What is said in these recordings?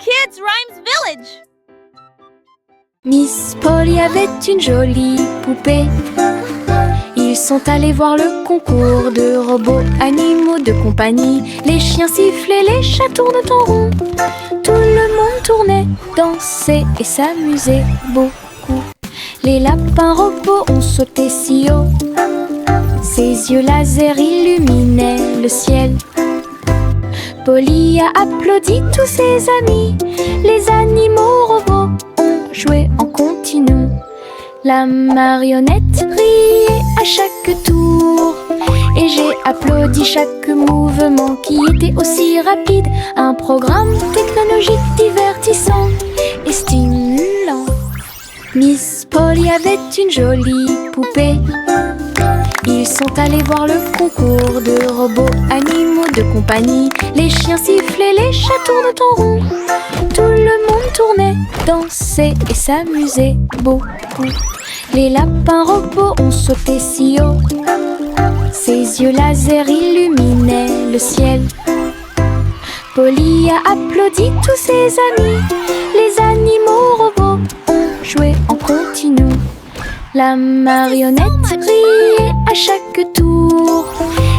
Kids Rhymes Village. Miss Polly avait une jolie poupée. Ils sont allés voir le concours de robots animaux de compagnie. Les chiens sifflaient, les chats tournaient en rond. Tout le monde tournait, dansait et s'amusait beaucoup. Les lapins robots ont sauté si haut. Ses yeux laser illuminaient le ciel. Polly a applaudi tous ses amis. Les animaux robots ont joué en continu. La marionnette riait à chaque tour et j'ai applaudi chaque mouvement qui était aussi rapide. Un programme technologique divertissant et stimulant. Miss Polly avait une jolie poupée. Ils sont allés voir le concours de robots animaux de compagnie. Les chiens sifflaient, les chats tournaient en rond. Tout le monde tournait, dansait et s'amusait beaucoup. Les lapins robots ont sauté si haut. Ses yeux laser illuminaient le ciel. Polly a applaudi tous ses amis. Les animaux robots ont joué en continu. La marionnette riait à chaque tour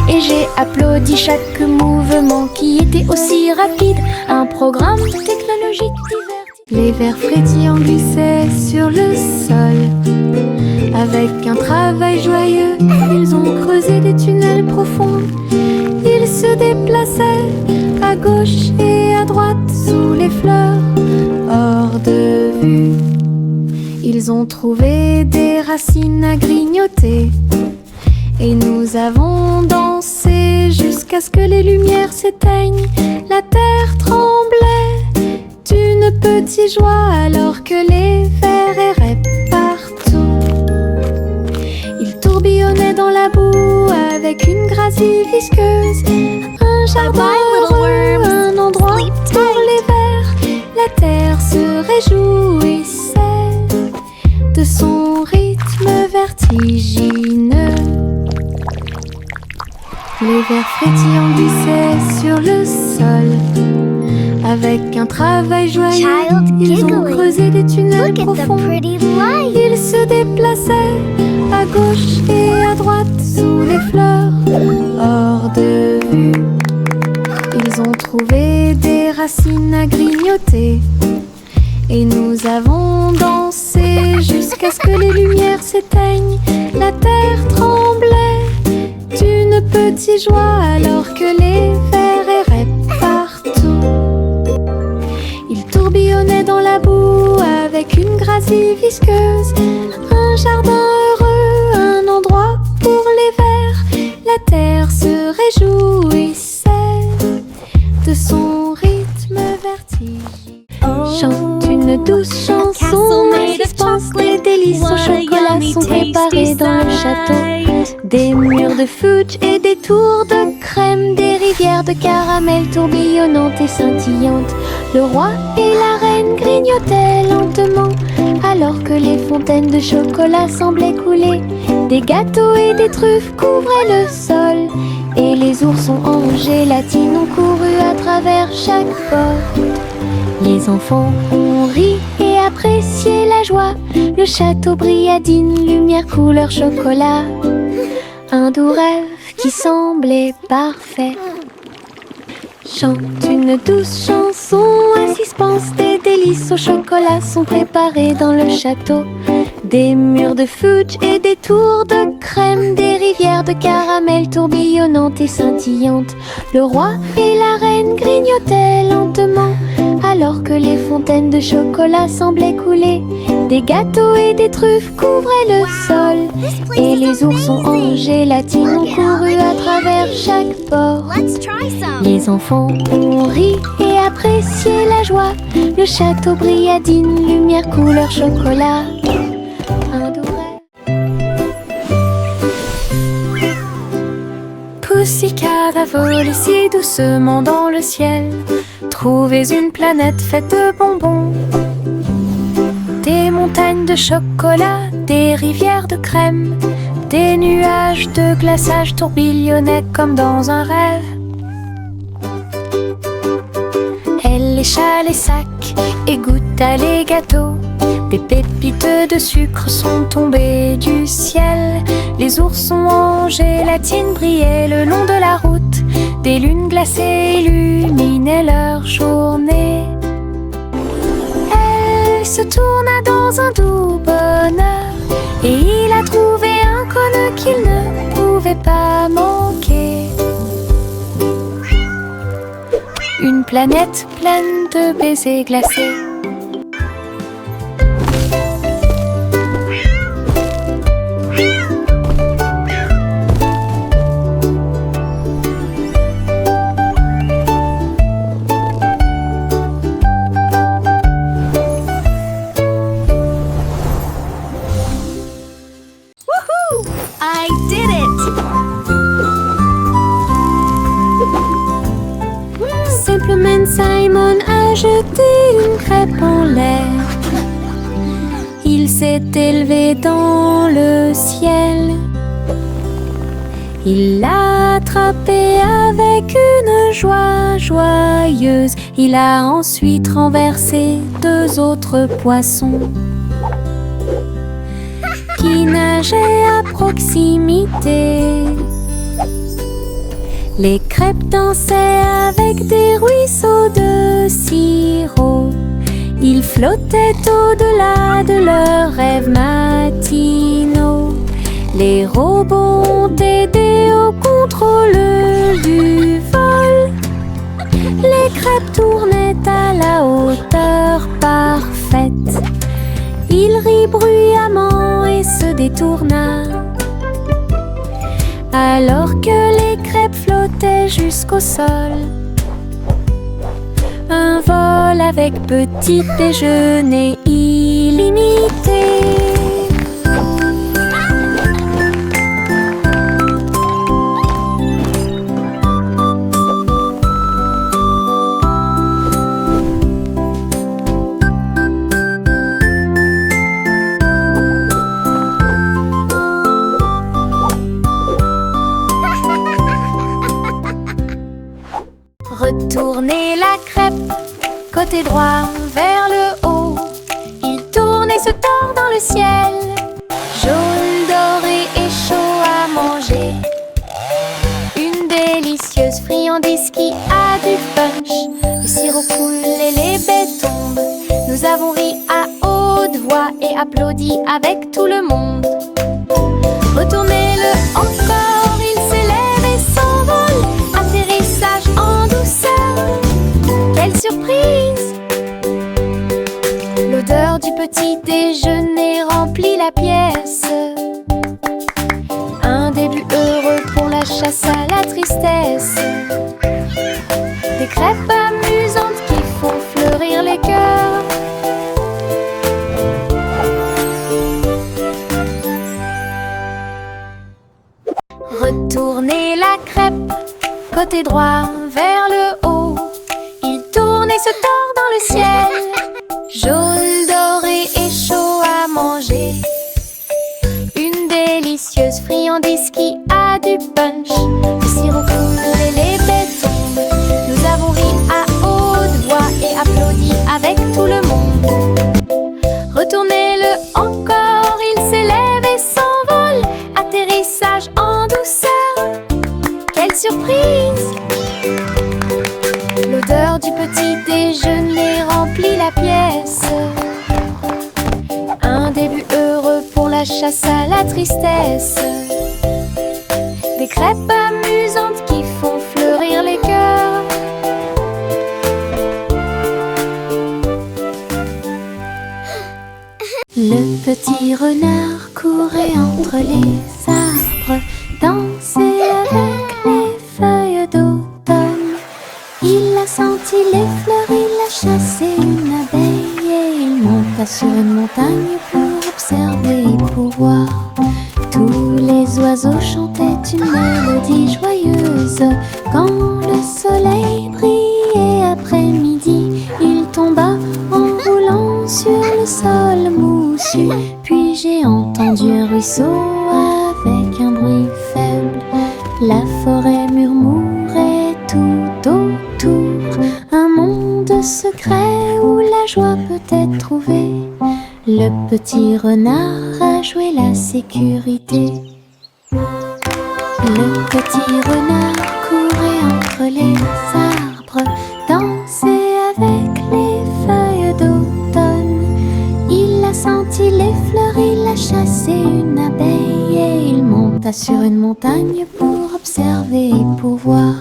et j'ai applaudi chaque mouvement qui était aussi rapide. Un programme technologique divertissant. Les vers frétillants glissaient sur le sol. Avec un travail joyeux, ils ont creusé des tunnels profonds. Ils se déplaçaient à gauche et à droite sous les fleurs, hors de vue. Ils ont trouvé des racines à grignoter et nous avons dansé jusqu'à ce que les lumières s'éteignent. La terre tremblait d'une petite joie alors que les vers erraient partout. Ils tourbillonnaient dans la boue avec une gracie visqueuse. Un jardin heureux, un endroit pour les vers. La terre se réjouissait de son rythme vertigineux. Les vers frétillants glissaient sur le sol. Avec un travail joyeux, ils ont creusé des tunnels profonds. Ils se déplaçaient à gauche et à droite sous les fleurs, hors de vue. Ils ont trouvé des racines à grignoter et nous avons dansé jusqu'à ce que les lumières s'éteignent. La terre tremblait d'une petite joie alors que les vers erraient partout. Ils tourbillonnaient dans la boue avec une gracie visqueuse. Un jardin heureux, un endroit pour les vers. La terre se réjouissait de son rythme vertigineux. Chante une douce chanson, mais dispense des délices au chocolat sont préparés dans le château. Des murs de fudge et des tours de crème, des rivières de caramel tourbillonnantes et scintillantes. Le roi et la reine grignotaient lentement, alors que les fontaines de chocolat semblaient couler. Des gâteaux et des truffes couvraient le sol, et les oursons en gélatine ont couru à travers chaque porte. Les enfants ont ri et apprécié la joie. Le château brilla d'une lumière couleur chocolat. Un doux rêve qui semblait parfait. Chante une douce chanson, à suspense des délices au chocolat sont préparés dans le château. Des murs de fudge et des tours de crème, des rivières de caramel tourbillonnantes et scintillantes. Le roi et la reine grignotaient lentement, alors que les fontaines de chocolat semblaient couler. Des gâteaux et des truffes couvraient le sol, et les oursons en gélatine ont couru à travers chaque porte. Les enfants ont ri et apprécié la joie. Le château brilla d'une lumière couleur chocolat. Un doux rêve. Pussycat a volé si doucement dans le ciel. Trouvez une planète faite de bonbons. Des montagnes de chocolat, des rivières de crème, des nuages de glaçage tourbillonnaient comme dans un rêve. Elle lécha les sacs T'as les gâteaux, des pépites de sucre sont tombées du ciel. Les oursons en gélatine brillaient le long de la route. Des lunes glacées illuminaient leur journée. Elle se tourna dans un doux bonheur et il a trouvé un cône qu'il ne pouvait pas manquer. Une planète pleine de baisers glacés. I did it! Simplement Simon a jeté une crêpe en l'air. Il s'est élevé dans le ciel. Il l'a attrapé avec une joie joyeuse. Il a ensuite renversé 2 autres poissons qui nageaient à proximité. Les crêpes dansaient avec des ruisseaux de sirop. Ils flottaient au-delà de leurs rêves matinaux. Les robots ont aidé au contrôle du vol. Les crêpes tournaient à la hauteur parfaite. Il rit bruyamment et se détourna, alors que les crêpes flottaient jusqu'au sol. Un vol avec petit déjeuner illimité. Retournez la crêpe, côté droit vers le haut. Il tourne et se tord dans le ciel. Jaune, doré et chaud à manger. Une délicieuse friandise qui a du punch. Le sirop coule et les baies tombent. Nous avons ri à haute voix et applaudi avec tout le monde. Retournez-le encore, il s'élève et s'envole. Atterrissage en douceur, quelle surprise! L'odeur du petit déjeuner remplit la pièce. Un début heureux pour la chasse à la tristesse. Des crêpes amusantes qui font fleurir les cœurs. Retournez la crêpe, côté droit vers le haut. Il tourne et se tord dans le ciel. Jaune, doré et chaud à manger. Une délicieuse friandise qui a du punch. Le sirop coule et les baies tombent. Nous avons ri à haute voix et applaudi avec tout le monde. Retournez-le encore, il s'élève et s'envole. Atterrissage en douceur, quelle surprise! L'odeur du petit déjeuner remplit la pièce. Un début heureux pour la chasse à la tristesse. Des crêpes amusantes qui font fleurir les cœurs. Le petit renard courait entre les arbres, dansait avec les feuilles d'automne. Il a senti les fleurs, il a chassé une abeille et il monta sur une montagne pour observer et pour voir. Tous les oiseaux chantaient une mélodie joyeuse. Quand le soleil brillait après-midi, il tomba en roulant sur le sol moussu. Puis j'ai entendu un ruisseau avec un bruit faible. La forêt murmurait tout autour, un monde secret où la joie peut être trouvé. Le petit renard a joué la sécurité. Le petit renard courait entre les arbres, dansait avec les feuilles d'automne. Il a senti les fleurs, il a chassé une abeille et il monta sur une montagne pour observer et pour voir.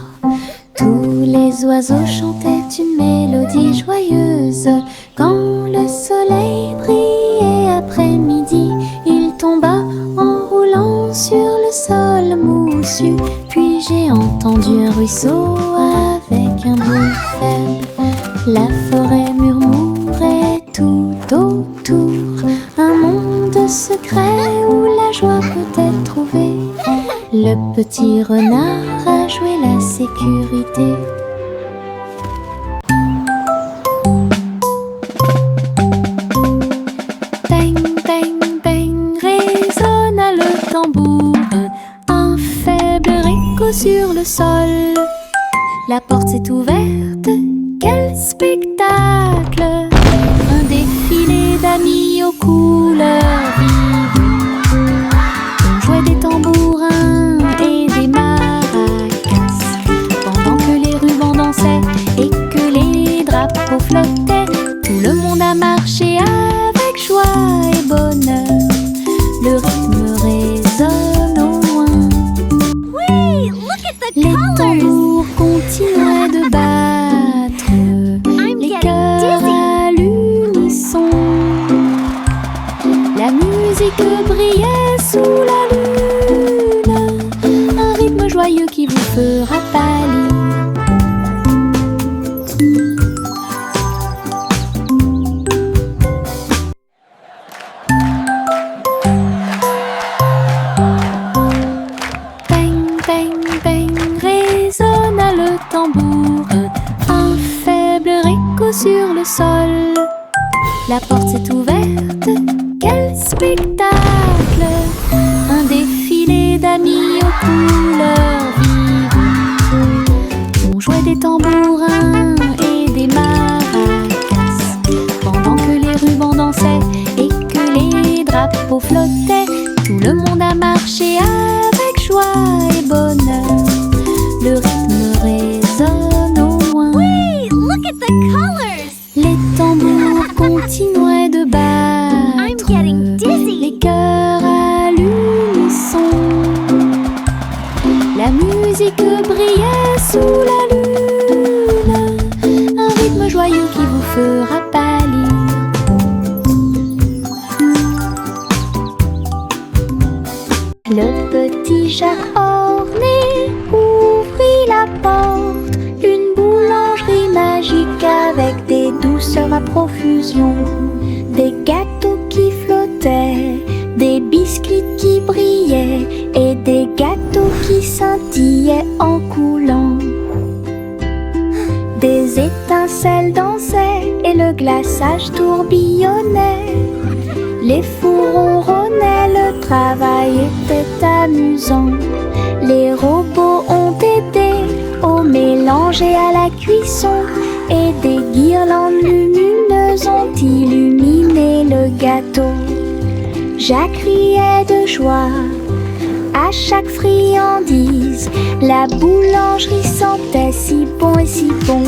Tous les oiseaux chantaient une mélodie joyeuse. Quand le soleil brillait après-midi, il tomba en roulant sur le sol moussu. Puis j'ai entendu un ruisseau avec un bruit faible. La forêt murmurait tout autour, un monde secret où la joie peut être trouvée. Le petit renard a joué la sécurité. Bang, bang, bang, résonna le tambour. Un faible écho sur le sol. La porte s'est ouverte, quel spectacle! Un défilé d'amis aux couleurs vives. On jouait des tambourins et des maracas, pendant que les rubans dansaient et que les drapeaux flottaient. Tout le monde a marché avec joie et bonheur. Le rythme résonne au loin. Wait, look at the Les colors! tambours continuaient de battre, I'm les getting cœurs dizzy. à l'unisson. La musique brillait sous la lune, un rythme joyeux qui vous fera pâlir. Bang, bang, bang, résonna le tambour. Un faible écho sur le sol. La porte s'est ouverte, quel spectacle! Un défilé d'amis aux couleurs vives. On jouait des tambourins et des maracas, pendant que les rubans dansaient et que les drapeaux flottaient. Tout le monde a marché avec joie et bonheur. Le rythme résonne au loin. Wait, look at the colors! Les tambours continuaient de battre. I'm getting dizzy. Les cœurs à l'unisson. La musique brillait sous la lune, un rythme joyeux qui vous fera pâlir. Le petit Jacques orné ouvrit la porte. Une boulangerie magique avec des douceurs à profusion. Des gâteaux qui flottaient, des biscuits qui brillaient et des gâteaux qui scintillaient en coulant. Des étincelles dansaient et le glaçage tourbillonnait. Les fours ronronnaient, le travail était amusant. Les robots ont aidé au mélange et à la cuisson, et des guirlandes lumineuses ont illuminé le gâteau. Jacques riait de joie à chaque friandise. La boulangerie sentait si bon et si bon.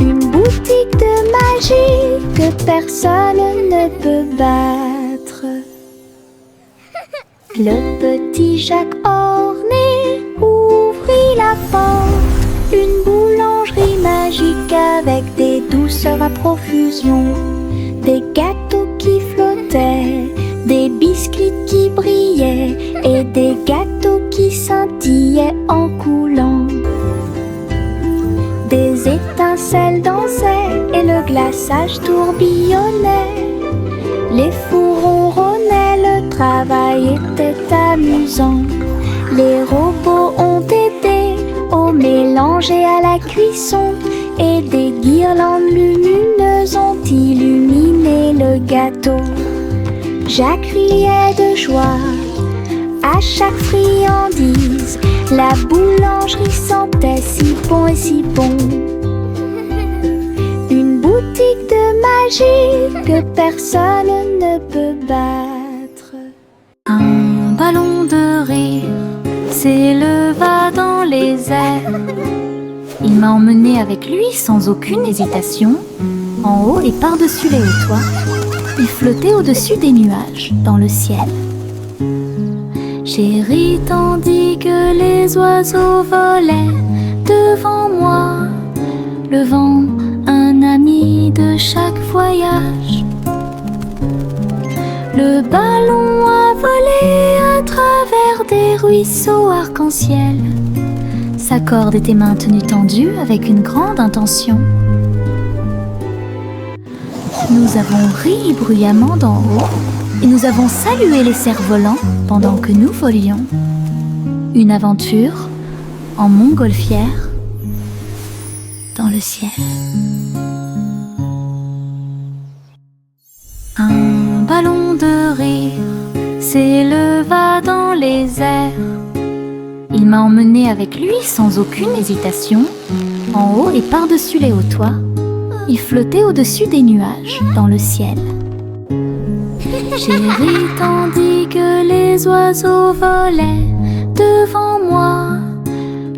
Une boutique de magie que personne ne peut battre. Le petit Jacques orné ouvrit la porte. Une boulangerie magique avec des douceurs à profusion. Des gâteaux qui flottaient, des biscuits qui brillaient et des gâteaux qui scintillaient en coulant. Des étincelles dansaient et le glaçage tourbillonnait. Les fours ronronnaient, le travail était amusant. Les robots ont aidé au mélange et à la cuisson, et des guirlandes lumineuses ont illuminé le gâteau. Jacques riait de joie à chaque friandise. La boulangerie sentait si bon et si bon. Une boutique de magie que personne ne peut battre. Un ballon de rire s'éleva dans les airs. Il m'a emmené avec lui sans aucune hésitation, en haut et par-dessus les hauts toits. Il flottait au-dessus des nuages, dans le ciel. J'ai ri tandis que les oiseaux volaient devant moi, le vent, un ami de chaque voyage. Le ballon a volé à travers des ruisseaux arc-en-ciel. Sa corde était maintenue tendue avec une grande intention. Nous avons ri bruyamment d'en haut et nous avons salué les cerfs-volants pendant que nous volions. Une aventure en montgolfière dans le ciel. Un ballon de rire s'éleva dans les airs. Il m'a emmené avec lui sans aucune hésitation, en haut et par-dessus les hauts toits. Il flottait au-dessus des nuages, dans le ciel. J'ai ri tandis que les oiseaux volaient devant moi,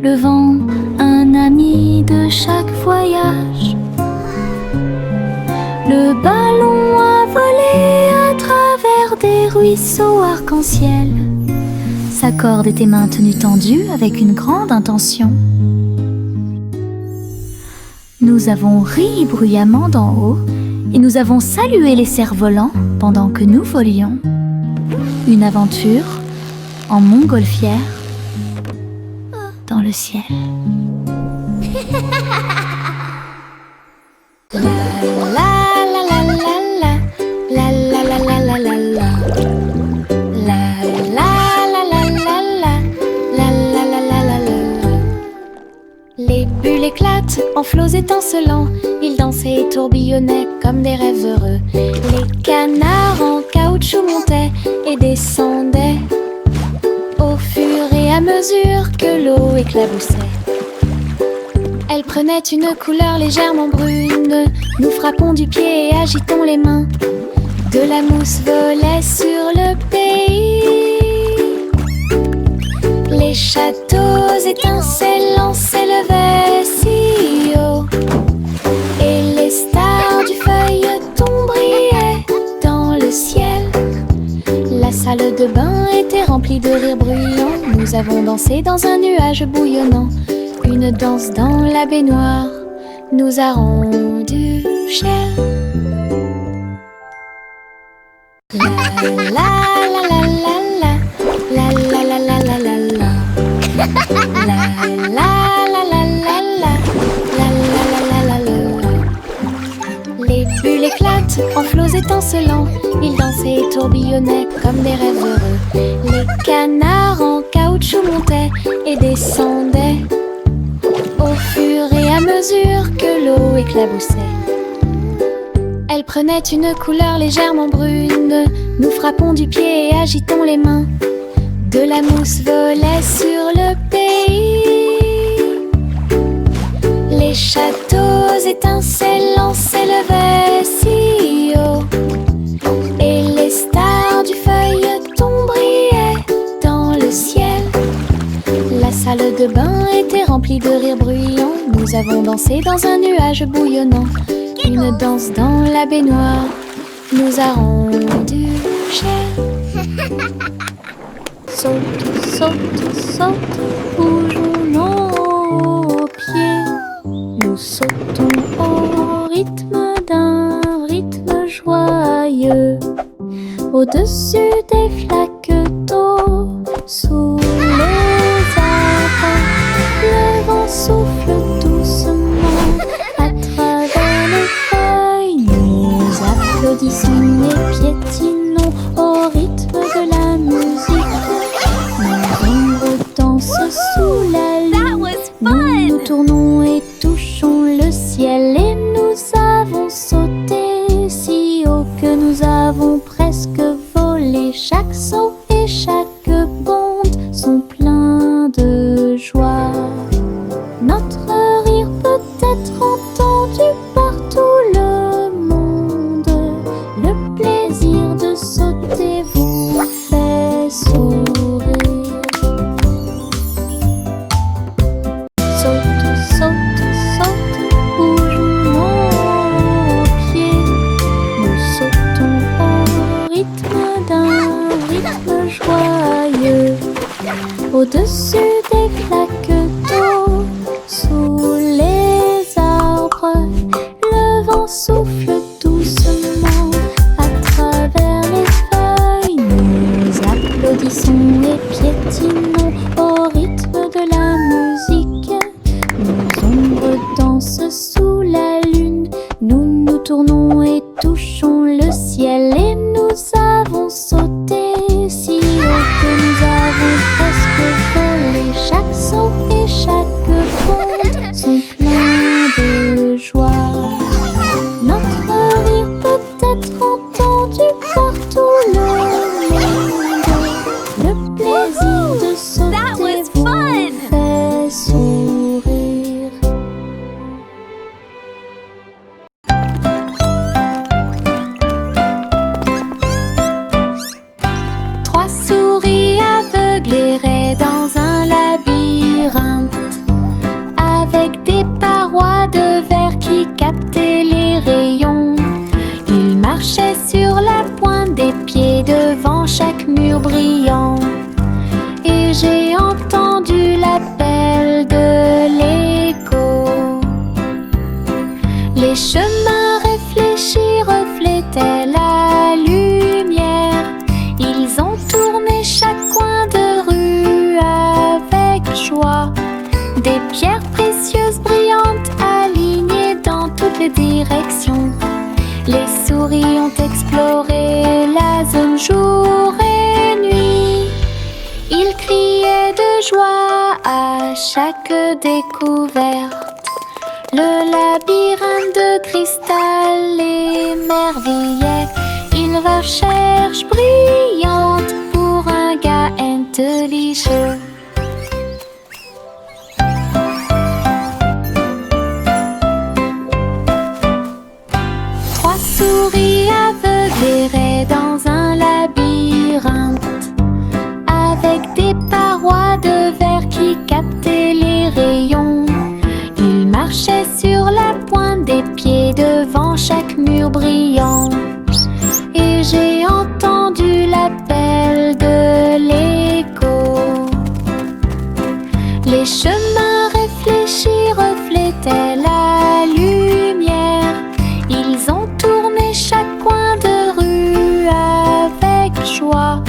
le vent, un ami de chaque voyage. Le ballon a volé à travers des ruisseaux arc-en-ciel. Sa corde était maintenue tendue avec une grande intention. Nous avons ri bruyamment d'en haut et nous avons salué les cerfs-volants pendant que nous volions. Une aventure en montgolfière dans le ciel. La la la la la la la la la la la la la. Les bulles éclatent en flots étincelants. Ils dansaient et tourbillonnaient comme des rêves heureux. Les canards en caoutchouc montaient et descendaient au fur et à mesure que l'eau éclaboussait. Elle prenait une couleur légèrement brune. Nous frappons du pied et agitons les mains. De la mousse volait sur le pays. Les châteaux étincelants s'élevaient si haut, et les stars du feuilleton brillaient dans le ciel. La salle de bain était remplie de rires bruyants. Nous avons dansé dans un nuage bouillonnant. Une danse dans la baignoire nous a rendu cher. La la la la la la la la la la la la la. La la la la la la la la la la. Les bulles éclatent en flots étincelants. Ils dansaient et tourbillonnaient comme des rêves heureux. Les canards en caoutchouc montaient et descendaient au fur et à mesure que l'eau éclaboussait. Elle prenait une couleur légèrement brune. Nous frappons du pied et agitons les mains. De la mousse volait sur le pays. Les châteaux étincelants s'élevaient si haut, et les stars du feuilleton brillaient dans le ciel. La salle de bain était remplie de rires bruyants. Nous avons dansé dans un nuage bouillonnant. Une danse dans la baignoire nous a rendu cher. Saute, saute, saute, bougeons nos pieds. Nous sautons au rythme d'un rythme joyeux, au-dessus des flaques d'eau, sous les arbres. Le vent souffle doucement à travers les feuilles. Nous applaudissons et piétinons au rythme de la musique. Nos ombres dansent sous la lune. Nous tournons et touchons le ciel, et nous avons sauté si haut que nous avons presque volé. Chaque saut danse sous la lune. Nous nous tournons et touchons le ciel. Et nous avons sauté si haut que nous avons presque volé. Chaque saut et chaque bond sont pleins de joie. Notre rire peut être entendu par tout le monde. Le plaisir de That sauter was vous fun! fait sourire. Trois souris aveugles erraient dans un labyrinthe, avec des parois de verre qui captaient les rayons. Ils marchaient sur la pointe des pieds devant chaque mur brillant. Et j'ai entendu l'appel de l'écho. Les chemins réfléchis reflétaient la lumière. Ils ont tourné chaque coin de rue avec joie. Des pierres précieuses brillantes alignées dans toutes les directions. Les souris ont exploré la zone jour et nuit. Ils criaient de joie à chaque découverte. Le labyrinthe de cristal l'émerveillait. Une recherche brillante pour un gars intelligent. Trois souris aveugles erraient dans un labyrinthe, avec des parois de verre qui captaient les rayons. Ils marchaient sur la pointe des pieds devant chaque mur brillant. Et j'ai entendu l'appel de l'écho. Les chemins réfléchis reflétaient la lumière. Ils ont tourné chaque coin de rue avec joie.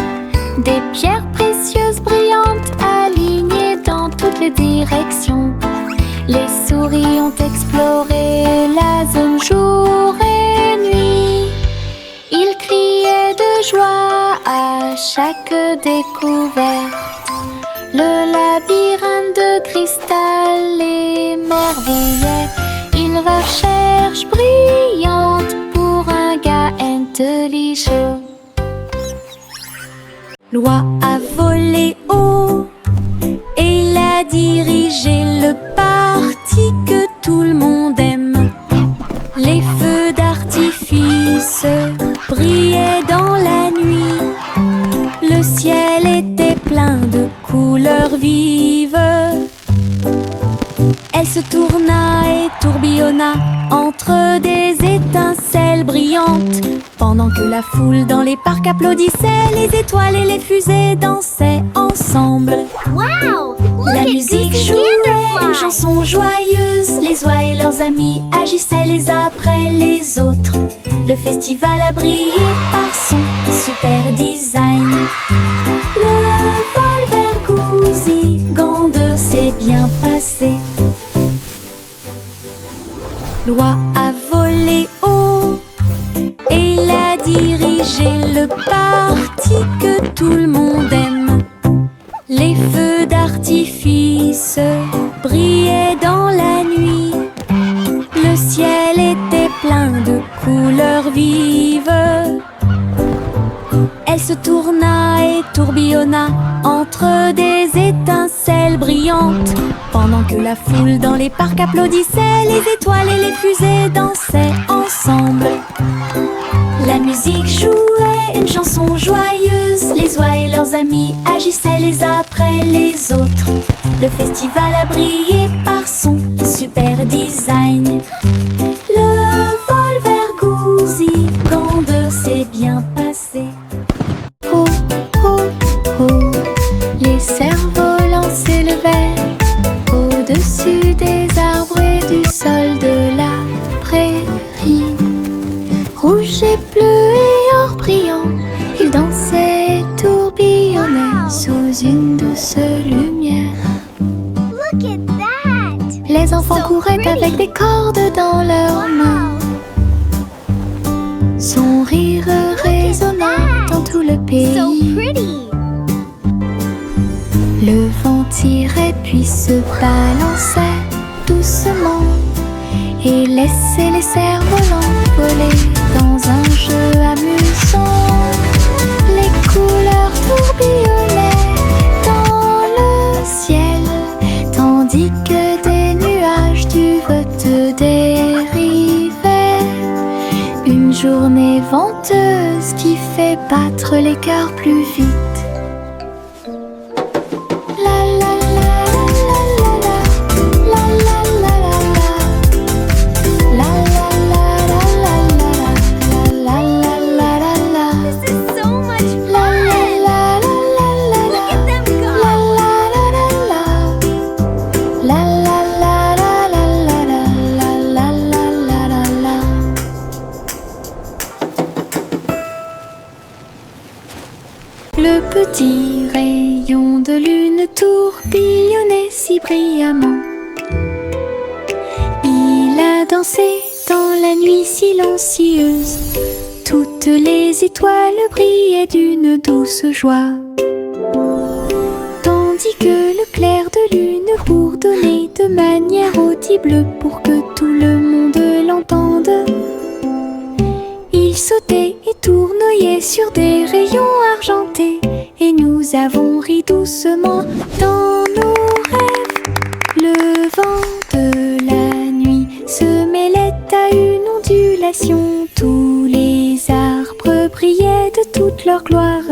Des pierres précieuses brillantes alignées dans toutes les directions. Les souris ont exploré la zone jour et nuit. Ils criaient de joie à chaque découverte. Le labyrinthe de cristal l'émerveillait. Une recherche brillante pour un gars intelligent. L'oie a volé haut et il a dirigé le parti que tout le monde aime. Les feux d'artifice brillaient dans la nuit. Le ciel était plein de couleurs vives. Elle se tourna et tourbillonna entre des étincelles brillantes. Pendant que la foule dans les parcs applaudissait, les étoiles et les fusées dansaient ensemble. Wow! La Look at musique Dizzy jouait Butterfly! une chanson joyeuse. Les oies et leurs amis agissaient les uns après les autres. Le festival a brillé par son super design. Le vol vers Goosey-Gander s'est bien passé. L'oie a volé haut et il a dirigé le parti que tout le monde aime. Les feux d'artifice brillaient dans la nuit. Le ciel était plein de couleurs vives. Elle se tourna et tourbillonna entre des étincelles brillantes. Pendant que la foule dans les parcs applaudissait, les étoiles et les fusées dansaient ensemble. La musique jouait une chanson joyeuse. Les oies et leurs amis agissaient les uns après les autres. Le festival a brillé par son super design. Le vol vers Goosey-Gander s'est bien passé. Oh, oh, oh, les cerfs-volants s'élevaient au-dessus des arbres et du sol de la prairie. Rouge et bleu et or brillant, ils dansaient et tourbillonnaient sous une douce lumière. Look at that! Les enfants enfants couraient avec des cordes dans leurs mains. Son rire résonnant dans tout le pays. Le vent tirait puis se balançait doucement et laissait les cerfs-volants voler dans un jeu amusant. Les couleurs tourbillonnaient dans le ciel, tandis que des nuages duveteux dérivaient. Une journée venteuse qui fait battre les cœurs plus vite. Le petit rayon de lune tourbillonnait si brillamment. Il a dansé dans la nuit silencieuse. Toutes les étoiles brillaient d'une douce joie. Tandis que le clair de lune bourdonnait de manière audible pour que tout le monde l'entende. Il sautait et tournoyait sur des rayons argentés, et nous avons ri doucement dans nos rêves. Le vent de la nuit se mêlait à une ondulation. Tous les arbres brillaient de toute leur gloire.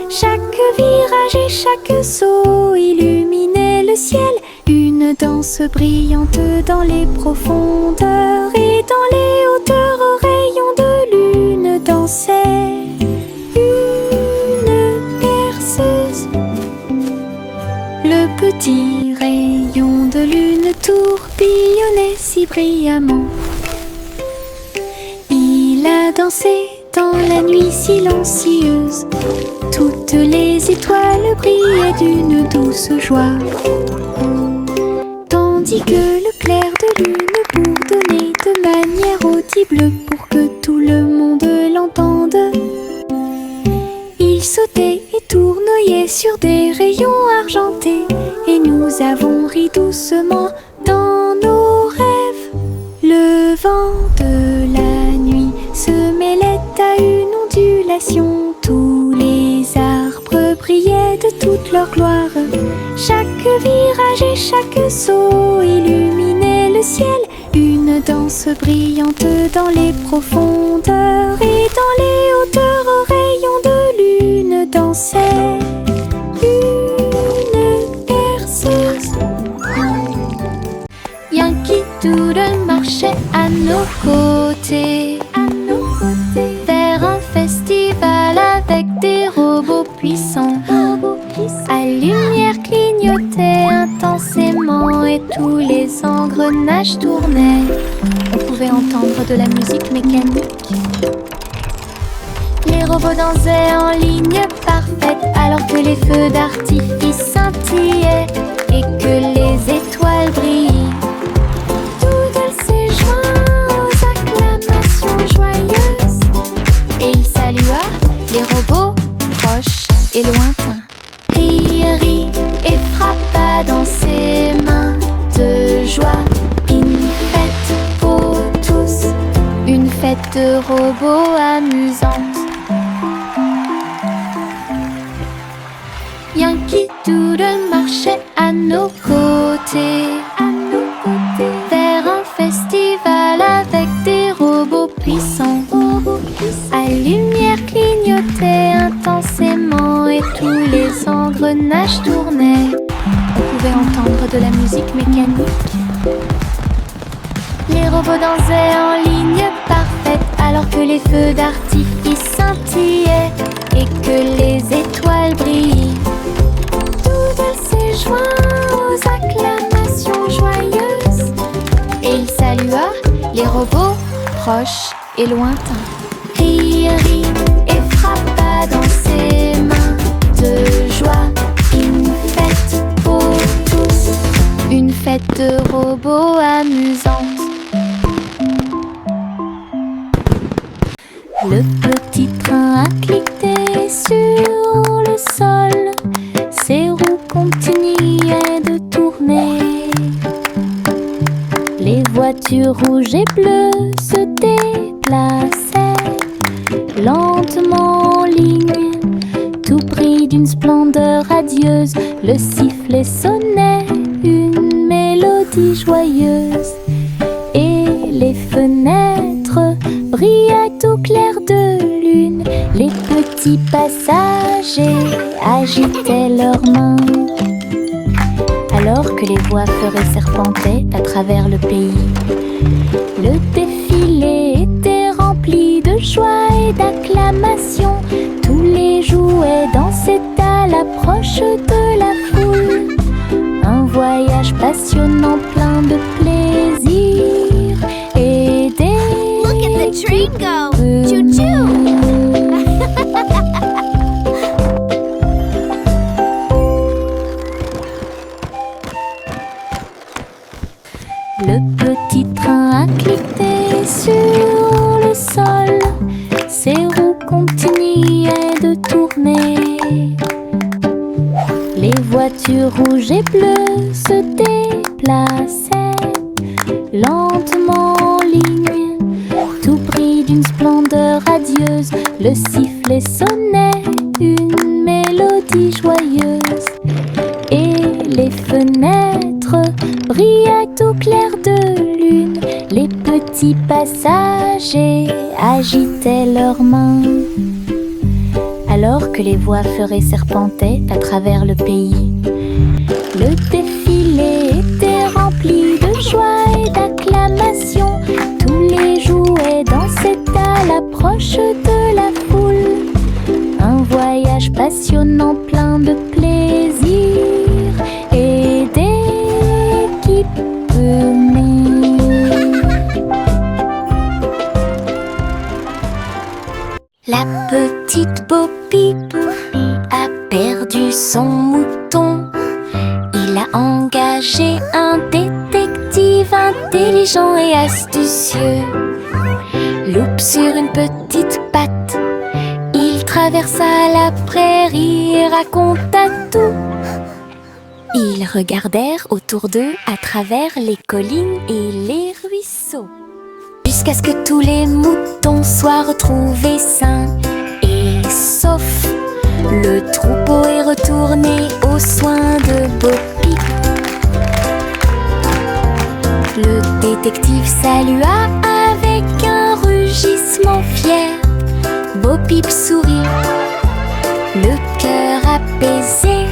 Chaque virage et chaque saut illuminait le ciel. Une danse brillante dans les profondeurs, et dans les hauteurs aux rayons de lune dansait une berceuse. Le petit rayon de lune tourbillonnait si brillamment. Il a dansé dans la nuit silencieuse. Toutes les étoiles brillaient d'une douce joie. Tandis que le clair de lune bourdonnait de manière audible pour que tout le monde l'entende. Il sautait et tournoyait sur des rayons argentés, et nous avons ri doucement dans nos rêves. Le vent de la nuit se mêlait à une ondulation. Tous les arbres brillaient de toute leur gloire. Chaque virage et chaque saut illuminait le ciel. Une danse brillante dans les profondeurs, et dans les hauteurs aux rayons de lune dansait une berceuse. Yankee Doodle marchait à nos côtés, vers un festival avec des robots puissants. À lumière clignotait intensément et tous les engrenages tournaient. On pouvait entendre de la musique mécanique. Les robots dansaient en ligne parfaite alors que les feux d'artifice scintillaient et que les étoiles brillaient. Doodle s'est joint aux acclamations joyeuses et il salua les robots proches et lointains. Rit et frappa dans ses mains de joie. Une fête pour tous, une fête de robots amusante. Yankee Doodle marchait à nos côtés, vers un festival avec des robots puissants. À lumière clignotait intensément et tous les engrenages tournaient. On pouvait entendre de la musique mécanique. Les robots dansaient en ligne parfaite alors que les feux d'artifice scintillaient et que les étoiles brillaient. Doodle s'est joint aux acclamations joyeuses et il salua les robots proches et lointains. Rit et frappa dans ses mains de joie. Une fête pour tous, une fête de robots amusantes. Le petit train a cliqué sur le sol, ses roues continuaient de tourner. Les voitures rouges et bleues se déplaçaient lentement en ligne, tout pris d'une splendeur radieuse. Le sifflet sonnait une mélodie joyeuse, et les fenêtres brillaient au clair de lune. Les petits passagers agitaient leurs mains, alors que les voix feuraient serpentaient à travers le pays. Le défilé était rempli de joie et d'acclamations. Tous les jouets dansaient à l'approche de la foule. Un voyage passionnant plein de plaisir et Look at the train go! d'équipements. Choo-choo! Le petit train a cliqué sur le sol, ses roues continuaient de tourner. Les voitures rouges et bleues se déplaçaient lentement en ligne, tout pris d'une splendeur radieuse. Le sifflet sonnait une mélodie joyeuse, et les fenêtres brillaient au clair de lune. Les petits passagers agitaient leurs mains, alors que les voix feuraient serpentaient à travers le pays. Le défilé était rempli de joie et d'acclamations. Tous les jouets dansaient à l'approche de la foule. Un voyage passionnant plein de plaisir et d'équipements. La petite Bo Peep a perdu son mouton. Il a engagé un détective intelligent et astucieux. Loupe sur une petite patte, il traversa la prairie et raconta tout. Ils regardèrent autour d'eux à travers les collines et les ruisseaux, jusqu'à ce que tous les moutons soient retrouvés sains et saufs. Le troupeau est retourné aux soins de Bo Peep. Le détective salua avec un rugissement fier. Bo Peep sourit, le cœur apaisé.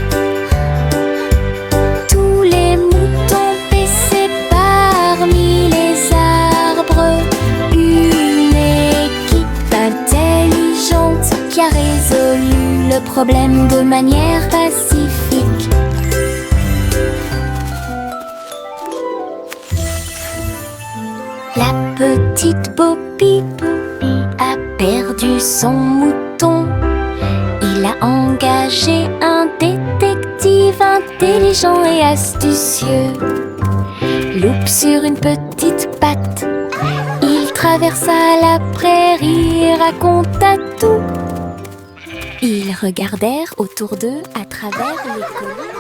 Tous les moutons paissaient parmi les arbres. Une équipe intelligente qui a résolu le problème de manière pacifique. La petite Bo Peep a perdu son mouton. Il a engagé un détective intelligent et astucieux. Loupe sur une petite patte, il traversa la prairie et raconta tout. Ils regardèrent autour d'eux à travers les collines.